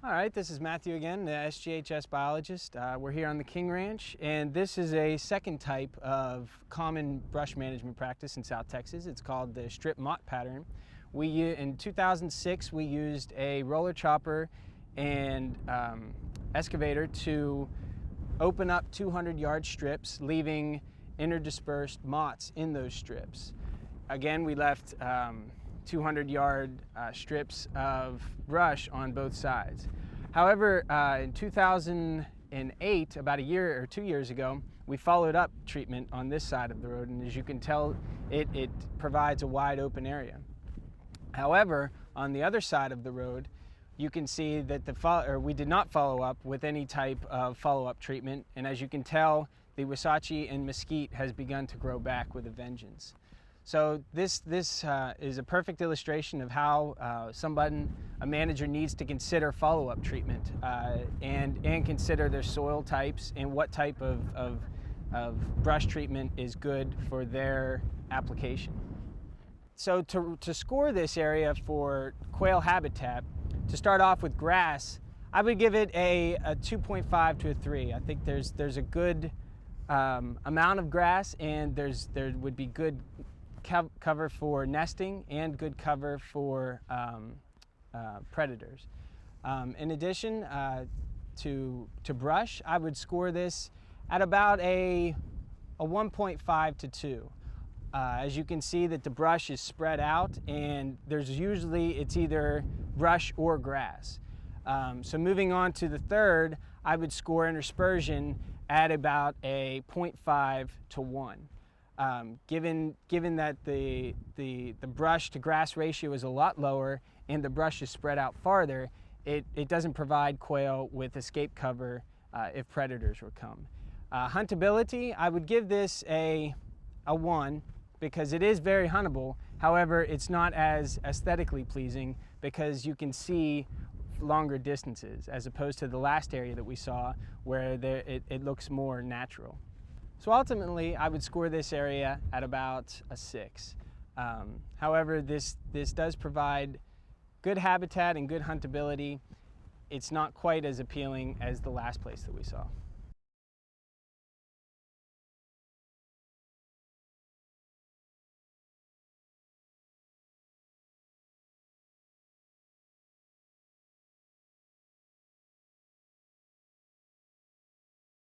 All right, this is Matthew again, the SGHS biologist. We're here on the King Ranch, and this is a second type of common brush management practice in South Texas. It's called the strip mott pattern. In 2006, we used a roller chopper and excavator to open up 200-yard strips, leaving interdispersed motts in those strips. Again, we left 200-yard strips of brush on both sides. However, in 2008, about a year or 2 years ago, we followed up treatment on this side of the road, and as you can tell, it provides a wide open area. However, on the other side of the road, you can see that we did not follow up with any type of follow-up treatment, and as you can tell, the Wasatche and mesquite has begun to grow back with a vengeance. So this is a perfect illustration of how a manager needs to consider follow-up treatment and consider their soil types and what type of brush treatment is good for their application. So to score this area for quail habitat, to start off with grass, I would give it a 2.5 to a 3. I think there's a good amount of grass, and there would be good cover for nesting and good cover for predators. In addition to brush, I would score this at about a 1.5 to 2. As you can see that the brush is spread out, and it's either brush or grass. So moving on to the third, I would score interspersion at about a 0.5 to 1. Given that the brush to grass ratio is a lot lower and the brush is spread out farther, it doesn't provide quail with escape cover if predators were come. Huntability, I would give this a 1 because it is very huntable. However, it's not as aesthetically pleasing because you can see longer distances as opposed to the last area that we saw where it looks more natural. So ultimately, I would score this area at about a 6. However, this does provide good habitat and good huntability. It's not quite as appealing as the last place that we saw.